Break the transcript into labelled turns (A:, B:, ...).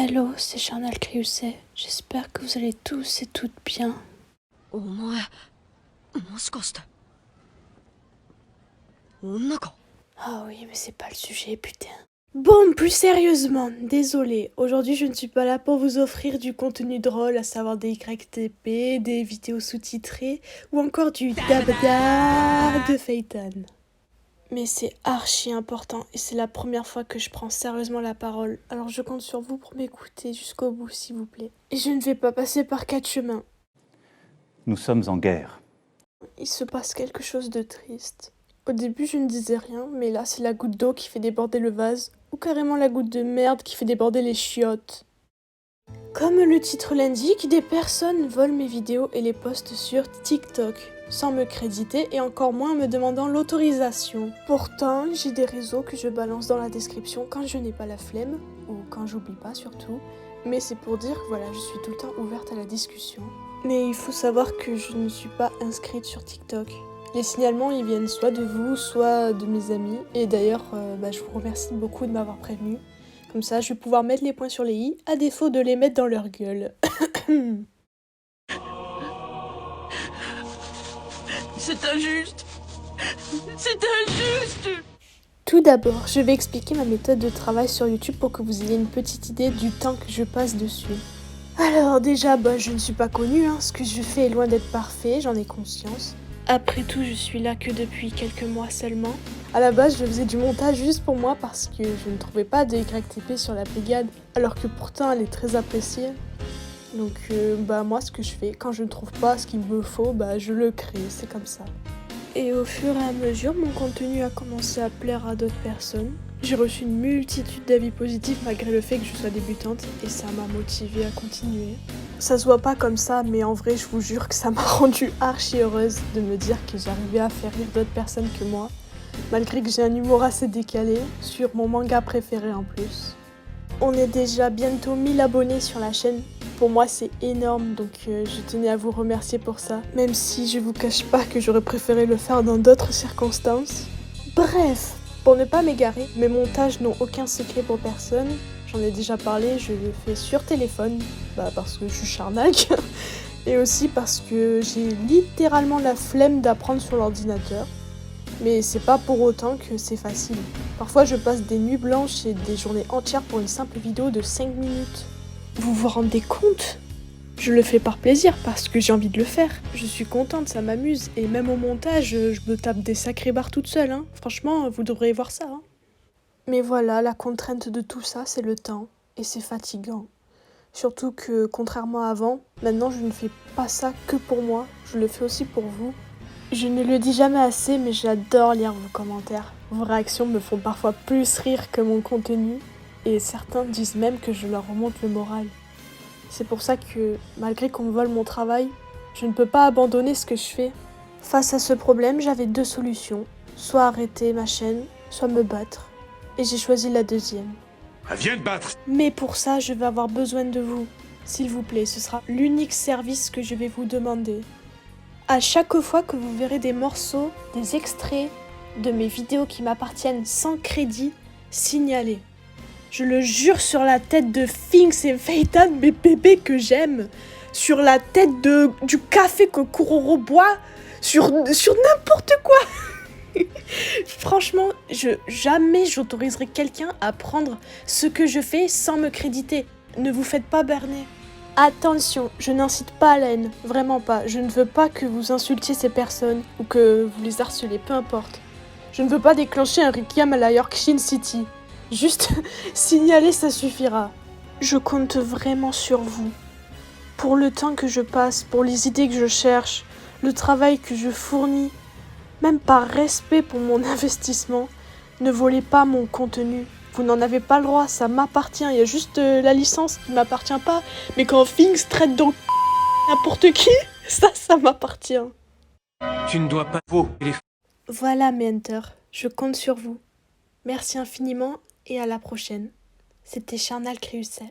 A: Hello, c'est Charnel Criusset. J'espère que vous allez tous et toutes bien.
B: お前もしかして女か？
A: Ah oui, mais c'est pas le sujet, putain. Bon, plus sérieusement, désolé. Aujourd'hui, je ne suis pas là pour vous offrir du contenu drôle, à savoir des YTP, des vidéos sous-titrées, ou encore du dabda de Phaeton. Mais c'est archi important et c'est la première fois que je prends sérieusement la parole. Alors je compte sur vous pour m'écouter jusqu'au bout, s'il vous plaît. Et je ne vais pas passer par 4 chemins.
C: Nous sommes en guerre.
A: Il se passe quelque chose de triste. Au début, je ne disais rien, mais là, c'est la goutte d'eau qui fait déborder le vase, ou carrément la goutte de merde qui fait déborder les chiottes. Comme le titre l'indique, des personnes volent mes vidéos et les postent sur TikTok, sans me créditer et encore moins me demandant l'autorisation. Pourtant, j'ai des réseaux que je balance dans la description quand je n'ai pas la flemme, ou quand j'oublie pas surtout, mais c'est pour dire que voilà, je suis tout le temps ouverte à la discussion. Mais il faut savoir que je ne suis pas inscrite sur TikTok. Les signalements, ils viennent soit de vous, soit de mes amis. Et d'ailleurs, je vous remercie beaucoup de m'avoir prévenu. Comme ça, je vais pouvoir mettre les points sur les i, à défaut de les mettre dans leur gueule.
B: C'est injuste. C'est injuste.
A: Tout d'abord, je vais expliquer ma méthode de travail sur YouTube pour que vous ayez une petite idée du temps que je passe dessus. Alors déjà, je ne suis pas connue, ce que je fais est loin d'être parfait, j'en ai conscience. Après tout, je suis là que depuis quelques mois seulement. À la base, je faisais du montage juste pour moi parce que je ne trouvais pas de YTP sur la Pégade, alors que pourtant elle est très appréciée. Donc moi, ce que je fais, quand je ne trouve pas ce qu'il me faut, je le crée, c'est comme ça. Et au fur et à mesure, mon contenu a commencé à plaire à d'autres personnes. J'ai reçu une multitude d'avis positifs malgré le fait que je sois débutante et ça m'a motivée à continuer. Ça se voit pas comme ça, mais en vrai, je vous jure que ça m'a rendue archi heureuse de me dire que j'arrivais à faire rire d'autres personnes que moi, malgré que j'ai un humour assez décalé, sur mon manga préféré en plus. On est déjà bientôt 1000 abonnés sur la chaîne. Pour moi, c'est énorme, donc je tenais à vous remercier pour ça, même si je vous cache pas que j'aurais préféré le faire dans d'autres circonstances. Bref, pour ne pas m'égarer, mes montages n'ont aucun secret pour personne. J'en ai déjà parlé, je le fais sur téléphone, parce que je suis charnac, et aussi parce que j'ai littéralement la flemme d'apprendre sur l'ordinateur. Mais c'est pas pour autant que c'est facile. Parfois je passe des nuits blanches et des journées entières pour une simple vidéo de 5 minutes. Vous vous rendez compte ? Je le fais par plaisir parce que j'ai envie de le faire. Je suis contente, ça m'amuse. Et même au montage, je me tape des sacrés barres toute seule. Franchement, vous devriez voir ça. Mais voilà, la contrainte de tout ça, c'est le temps. Et c'est fatigant. Surtout que, contrairement à avant, maintenant je ne fais pas ça que pour moi. Je le fais aussi pour vous. Je ne le dis jamais assez, mais j'adore lire vos commentaires. Vos réactions me font parfois plus rire que mon contenu. Et certains disent même que je leur remonte le moral. C'est pour ça que, malgré qu'on me vole mon travail, je ne peux pas abandonner ce que je fais. Face à ce problème, j'avais 2 solutions. Soit arrêter ma chaîne, soit me battre. Et j'ai choisi la deuxième.
D: Viens te battre!
A: Mais pour ça, je vais avoir besoin de vous. S'il vous plaît, ce sera l'unique service que je vais vous demander. À chaque fois que vous verrez des morceaux, des extraits de mes vidéos qui m'appartiennent sans crédit, signalez. Je le jure sur la tête de Finks et Phaeton, mes bébés que j'aime. Sur la tête du café que Kuroro boit. Sur n'importe quoi. Franchement, jamais j'autoriserai quelqu'un à prendre ce que je fais sans me créditer. Ne vous faites pas berner. Attention, je n'incite pas à la haine, vraiment pas. Je ne veux pas que vous insultiez ces personnes ou que vous les harcelez, peu importe. Je ne veux pas déclencher un Requiem à la Yorkshire City. Juste signaler, ça suffira. Je compte vraiment sur vous. Pour le temps que je passe, pour les idées que je cherche, le travail que je fournis, même par respect pour mon investissement, ne volez pas mon contenu. Vous n'en avez pas le droit, ça m'appartient. Il y a juste la licence qui m'appartient pas. Mais quand Finks traite donc n'importe qui, ça m'appartient.
D: Tu ne dois pas... Faux.
A: Voilà mes hunters, je compte sur vous. Merci infiniment et à la prochaine. C'était Charnel Criusset.